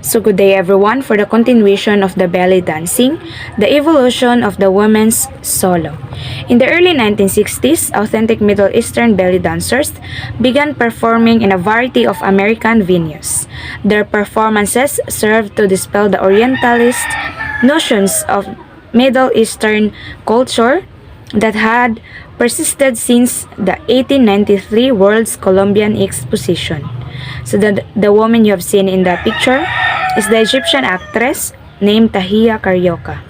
So good day everyone for the continuation of the belly dancing, the evolution of the women's solo. In the early 1960s, authentic Middle Eastern belly dancers began performing in a variety of American venues. Their performances served to dispel the Orientalist notions of Middle Eastern culture that had persisted since the 1893 World's Columbian Exposition. So the woman you have seen in the picture is the Egyptian actress named Tahia Carioca.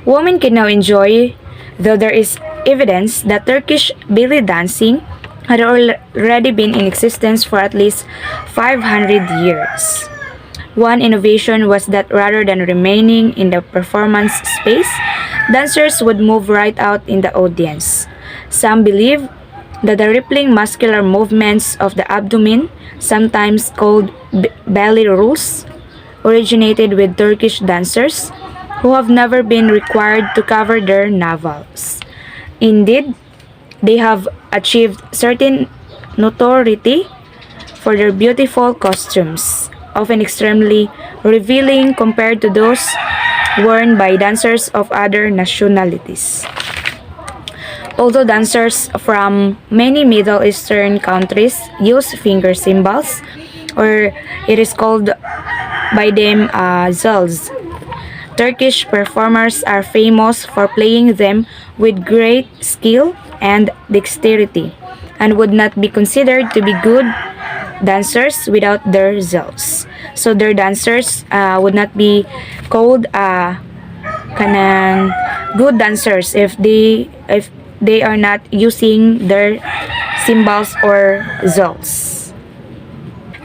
Women can now enjoy, though there is evidence that Turkish belly dancing had already been in existence for at least 500 years. One innovation was that rather than remaining in the performance space, dancers would move right out in the audience. Some believe that the rippling muscular movements of the abdomen, sometimes called belly rolls, originated with Turkish dancers who have never been required to cover their navels. Indeed, they have achieved certain notoriety for their beautiful costumes, often extremely revealing compared to those worn by dancers of other nationalities. Although dancers from many Middle Eastern countries use finger cymbals, or it is called by them zulz, Turkish performers are famous for playing them with great skill and dexterity, and would not be considered to be good dancers without their zulz. So their dancers would not be called kanang good dancers if they are not using their cymbals or zulz.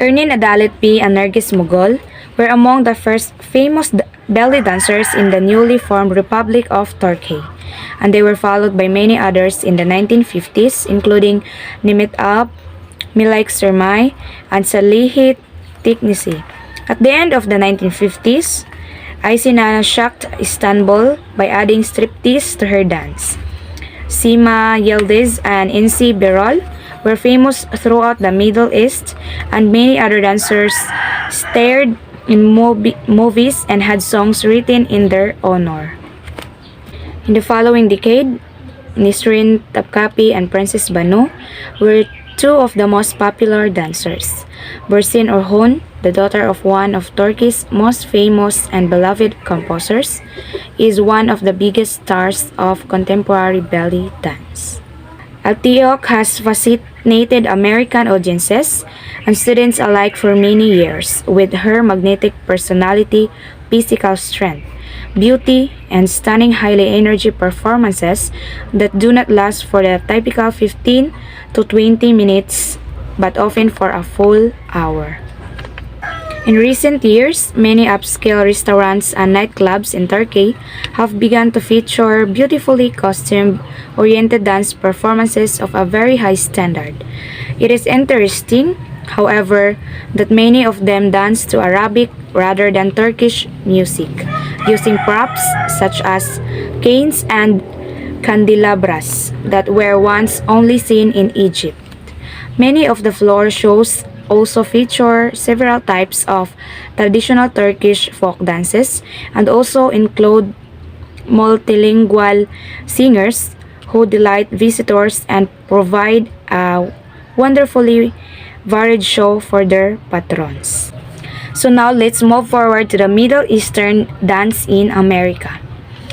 Ernin Adalet P. and Nergis Mughal were among the first famous belly dancers in the newly formed Republic of Turkey, and they were followed by many others in the 1950s, including Nimet Alp, Milaik Sermay, and Salihit Tiknisi. At the end of the 1950s, Aysina shocked Istanbul by adding striptease to her dance. Sima Yildiz and Insi Birol were famous throughout the Middle East, and many other dancers starred in movies and had songs written in their honor. In the following decade, Nisrin Topkapi and Princess Banu were two of the most popular dancers. Bursin Orhun, the daughter of one of Turkey's most famous and beloved composers, is one of the biggest stars of contemporary belly dance. Altiok has fascinated American audiences and students alike for many years with her magnetic personality, physical strength, beauty, and stunning highly energy performances that do not last for the typical 15 to 20 minutes but often for a full hour. In recent years, many upscale restaurants and nightclubs in Turkey have begun to feature beautifully costume-oriented dance performances of a very high standard. It is interesting, however, that many of them dance to Arabic rather than Turkish music, using props such as canes and candelabras that were once only seen in Egypt. Many of the floor shows also feature several types of traditional Turkish folk dances and also include multilingual singers who delight visitors and provide a wonderfully varied show for their patrons. So now let's move forward to the Middle Eastern dance in America.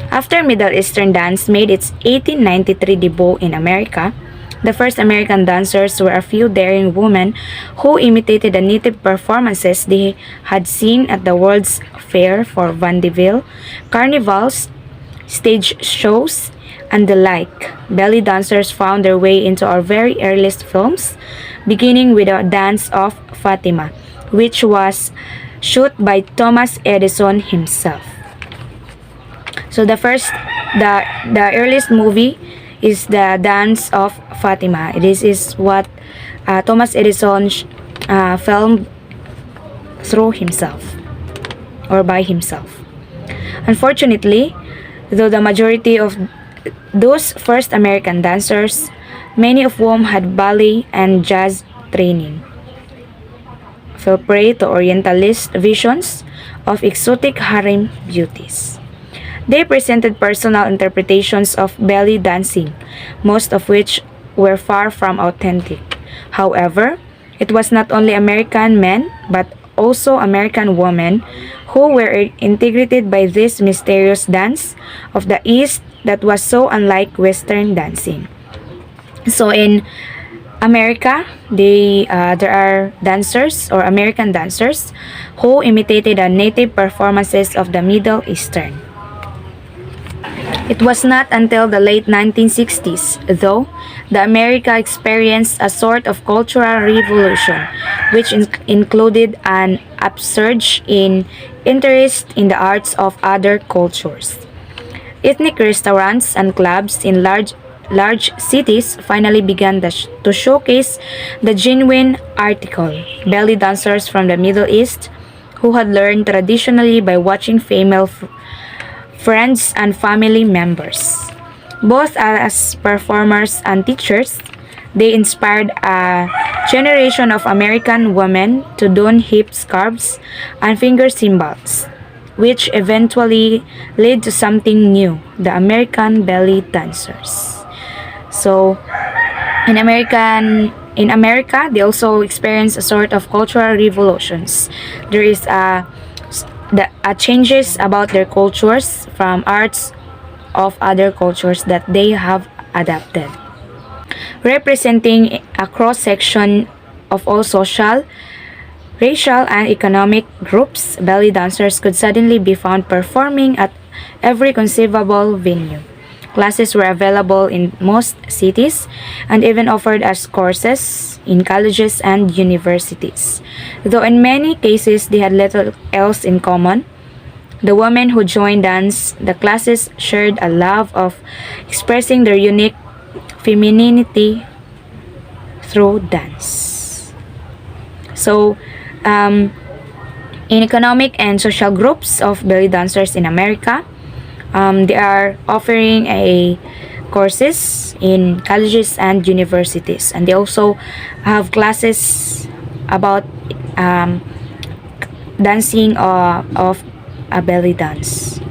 After Middle Eastern dance made its 1893 debut in America, the first American dancers were a few daring women who imitated the native performances they had seen at the World's Fair for vaudeville, carnivals, stage shows, and the like. Belly dancers found their way into our very earliest films, beginning with the Dance of Fatima, which was shot by Thomas Edison himself. So the earliest movie is the Dance of Fatima. This is what Thomas Edison filmed through himself or by himself. Unfortunately, though the majority of those first American dancers, many of whom had ballet and jazz training, fell prey to Orientalist visions of exotic harem beauties. They presented personal interpretations of belly dancing, most of which were far from authentic. However, it was not only American men but also American women who were integrated by this mysterious dance of the East that was so unlike Western dancing. So in America, there are dancers or American dancers who imitated the native performances of the Middle Eastern. It was not until the late 1960s, though, that America experienced a sort of cultural revolution, which included an upsurge in interest in the arts of other cultures. Ethnic restaurants and clubs in large cities finally began to showcase the genuine article, belly dancers from the Middle East, who had learned traditionally by watching female friends and family members. Both as performers and teachers, they inspired a generation of American women to don hip scarves and finger cymbals, which eventually led to something new, the American belly dancers. So, in America, they also experience a sort of cultural revolutions. There is a changes about their cultures from arts of other cultures that they have adapted. Representing a cross-section of all social, racial, and economic groups, belly dancers could suddenly be found performing at every conceivable venue. Classes were available in most cities and even offered as courses in colleges and universities. Though in many cases they had little else in common, the women who joined the classes shared a love of expressing their unique femininity through dance. So, in economic and social groups of belly dancers in America, they are offering courses in colleges and universities, and they also have classes about dancing of a belly dance.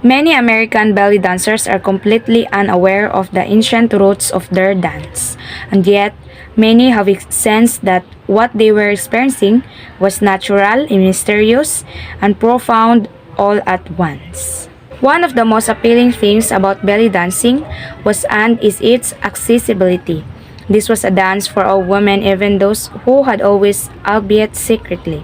Many American belly dancers are completely unaware of the ancient roots of their dance, and yet many have sensed that what they were experiencing was natural, mysterious, and profound all at once. One of the most appealing things about belly dancing was and is its accessibility. This was a dance for all women, even those who had always, albeit secretly,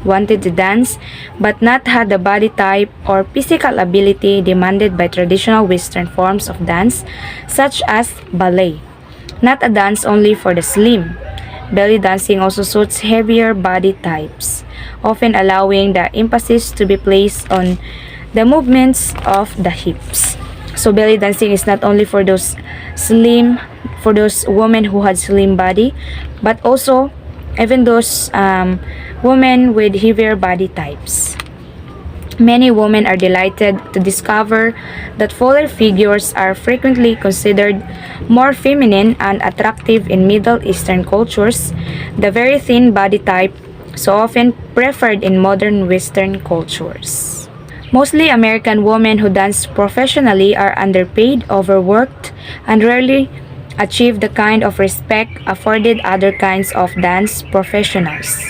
wanted to dance but not had the body type or physical ability demanded by traditional Western forms of dance, such as ballet. Not a dance only for the slim. Belly dancing also suits heavier body types, often allowing the emphasis to be placed on the movements of the hips. So belly dancing is not only for those women who had slim body, but also even those women with heavier body types. Many women are delighted to discover that fuller figures are frequently considered more feminine and attractive in Middle Eastern cultures, the very thin body type so often preferred in modern Western cultures. Mostly American women who dance professionally are underpaid, overworked, and rarely achieve the kind of respect afforded other kinds of dance professionals.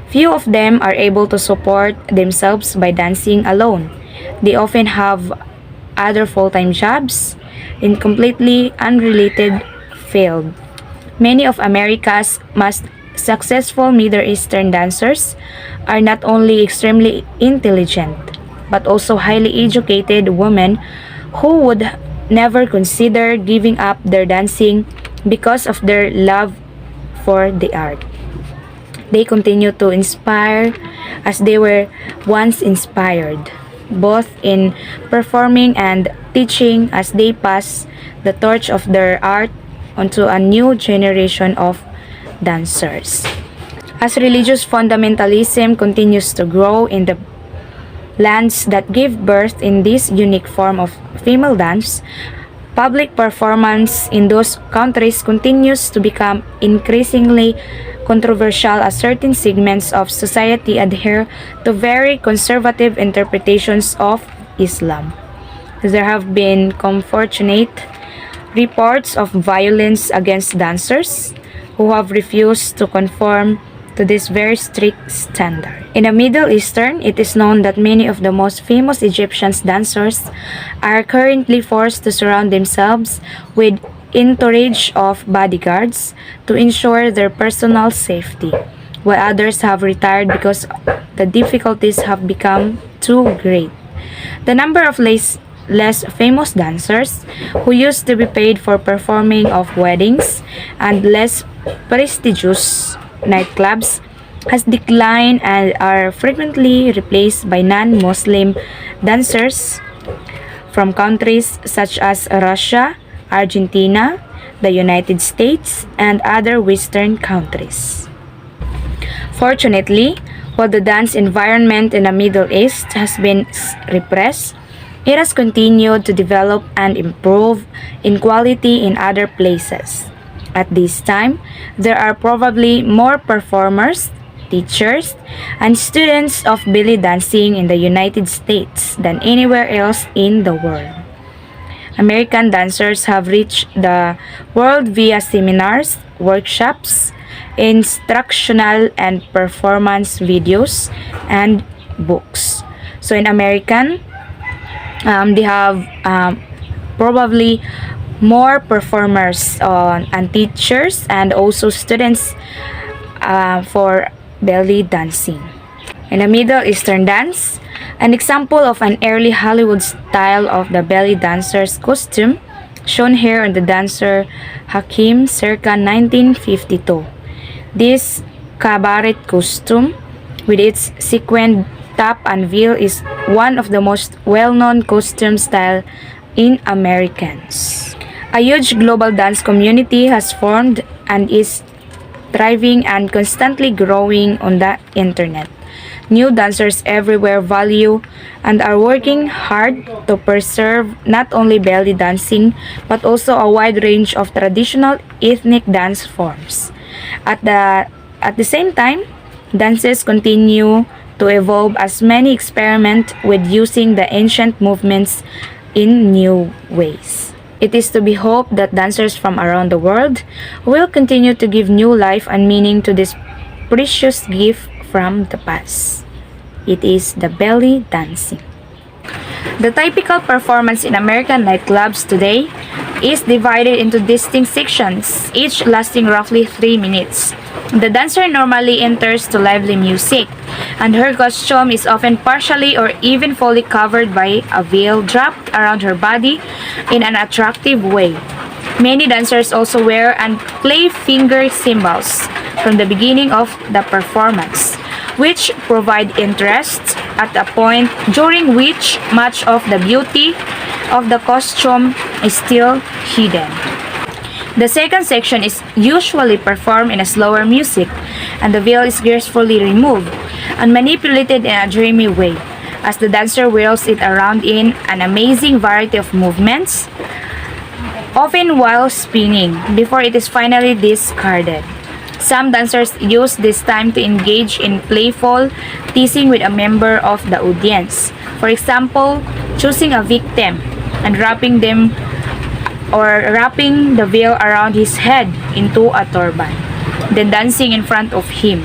Few of them are able to support themselves by dancing alone. They often have other full-time jobs in completely unrelated field. Many of America's most successful Middle Eastern dancers are not only extremely intelligent, but also highly educated women who would never consider giving up their dancing because of their love for the art. They continue to inspire as they were once inspired, both in performing and teaching as they pass the torch of their art onto a new generation of dancers. As religious fundamentalism continues to grow in the lands that gave birth in this unique form of female dance, Public performance in those countries continues to become increasingly controversial as certain segments of society adhere to very conservative interpretations of Islam. There have been unfortunate reports of violence against dancers who have refused to conform to this very strict standard. In the Middle Eastern, it is known that many of the most famous Egyptian dancers are currently forced to surround themselves with entourage of bodyguards to ensure their personal safety, while others have retired because the difficulties have become too great. The number of less famous dancers who used to be paid for performing of weddings and less prestigious nightclubs has declined and are frequently replaced by non-Muslim dancers from countries such as Russia, Argentina, the United States, and other Western countries. Fortunately, while the dance environment in the Middle East has been repressed, it has continued to develop and improve in quality in other places. At this time, there are probably more performers, teachers, and students of belly dancing in the United States than anywhere else in the world. American dancers have reached the world via seminars, workshops, instructional and performance videos, and books. So in American, they have probably more performers and teachers and also students for belly dancing. In the Middle Eastern dance, an example of an early Hollywood style of the belly dancer's costume shown here on the dancer Hakim circa 1952. This cabaret costume with its sequined top and veil is one of the most well-known costume style in Americans. A huge global dance community has formed and is thriving and constantly growing on the internet. New dancers everywhere value and are working hard to preserve not only belly dancing but also a wide range of traditional ethnic dance forms. At the same time, dances continue to evolve as many experiment with using the ancient movements in new ways. It is to be hoped that dancers from around the world will continue to give new life and meaning to this precious gift from the past. It is the belly dancing. The typical performance in American nightclubs today is divided into distinct sections, each lasting roughly 3 minutes. The dancer normally enters to lively music, and her costume is often partially or even fully covered by a veil draped around her body in an attractive way. Many dancers also wear and play finger cymbals from the beginning of the performance, which provide interest at a point during which much of the beauty of the costume is still hidden. The second section is usually performed in a slower music, and the veil is gracefully removed and manipulated in a dreamy way, as the dancer whirls it around in an amazing variety of movements, often while spinning, before it is finally discarded. Some dancers use this time to engage in playful teasing with a member of the audience. For example, choosing a victim and wrapping the veil around his head into a turban, then dancing in front of him.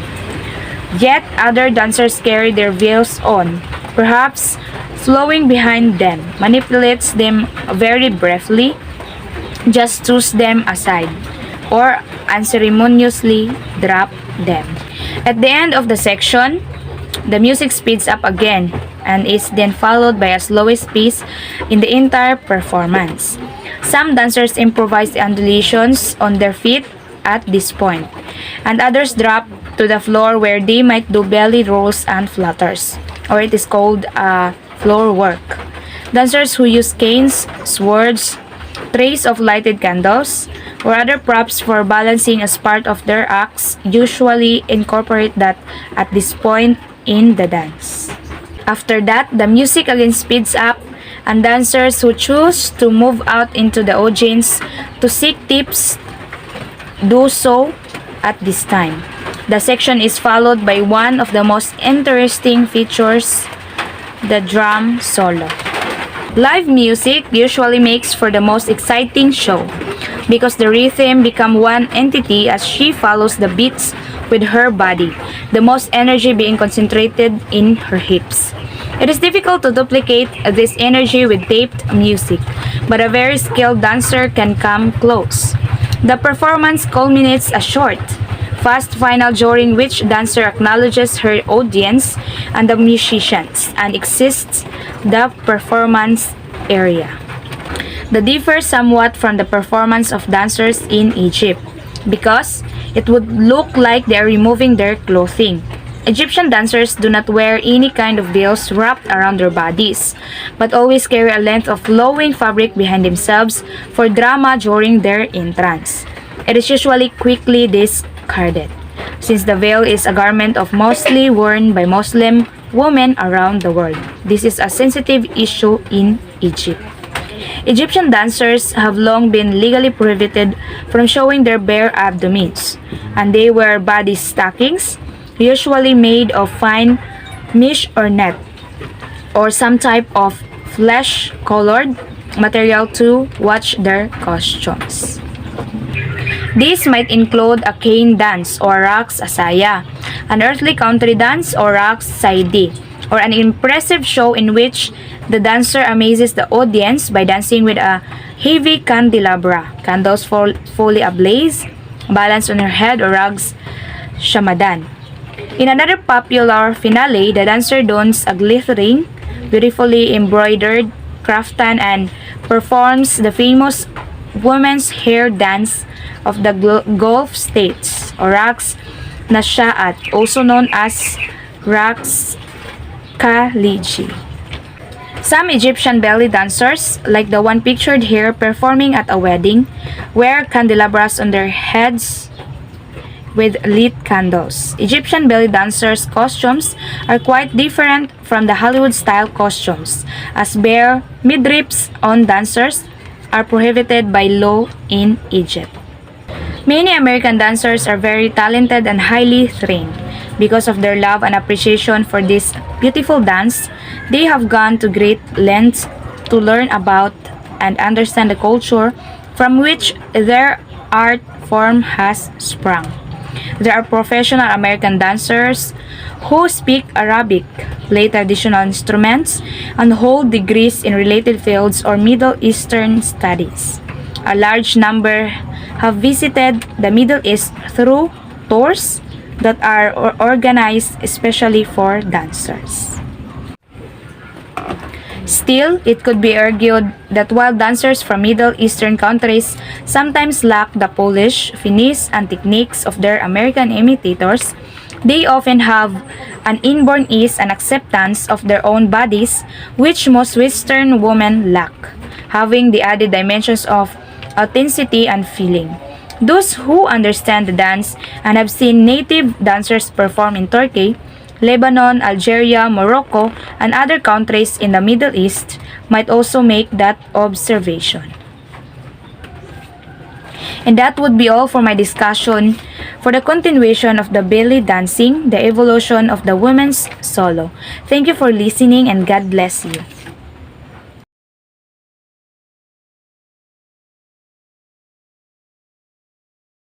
Yet other dancers carry their veils on, perhaps flowing behind them, manipulates them very briefly, just toss them aside, or unceremoniously drop them. At the end of the section, the music speeds up again and is then followed by a slowest pace in the entire performance. Some dancers improvise undulations on their feet at this point, and others drop to the floor where they might do belly rolls and flutters, or it is called floor work. Dancers who use canes, swords, trays of lighted candles, or other props for balancing as part of their acts usually incorporate that at this point in the dance. After that, the music again speeds up and dancers who choose to move out into the audience to seek tips do so at this time. The section is followed by one of the most interesting features, the drum solo. Live music usually makes for the most exciting show because the rhythm become one entity as she follows the beats with her body, the most energy being concentrated in her hips. It is difficult to duplicate this energy with taped music, but a very skilled dancer can come close. The performance culminates a short, fast final during which dancer acknowledges her audience and the musicians and exits the performance area. That differs somewhat from the performance of dancers in Egypt because it would look like they are removing their clothing. Egyptian dancers do not wear any kind of veils wrapped around their bodies, but always carry a length of flowing fabric behind themselves for drama during their entrance. It is usually quickly discarded, since the veil is a garment of mostly worn by Muslim women around the world. This is a sensitive issue in Egypt. Egyptian dancers have long been legally prohibited from showing their bare abdomens, and they wear body stockings, usually made of fine mesh or net, or some type of flesh-colored material to watch their costumes. These might include a cane dance or raqs asaya, an earthly country dance or raqs saidi, or an impressive show in which the dancer amazes the audience by dancing with a heavy candelabra, candles fully ablaze, balanced on her head or rugs shamadan. In another popular finale, the dancer dons a glittering, beautifully embroidered kaftan and performs the famous women's hair dance of the Gulf states, or Raqs Nashaat, also known as Raqs Khaliji. Some Egyptian belly dancers, like the one pictured here performing at a wedding, wear candelabras on their heads with lit candles. Egyptian belly dancers' costumes are quite different from the Hollywood-style costumes, as bare midriffs on dancers are prohibited by law in Egypt. Many American dancers are very talented and highly trained. Because of their love and appreciation for this beautiful dance, they have gone to great lengths to learn about and understand the culture from which their art form has sprung. There are professional American dancers who speak Arabic, play traditional instruments, and hold degrees in related fields or Middle Eastern studies. A large number have visited the Middle East through tours that are organized especially for dancers. Still, it could be argued that while dancers from Middle Eastern countries sometimes lack the polish, finesse, and techniques of their American imitators, they often have an inborn ease and acceptance of their own bodies which most Western women lack, having the added dimensions of authenticity and feeling. Those who understand the dance and have seen native dancers perform in Turkey, Lebanon, Algeria, Morocco, and other countries in the Middle East might also make that observation. And that would be all for my discussion for the continuation of the belly dancing, the evolution of the women's solo. Thank you for listening and God bless you.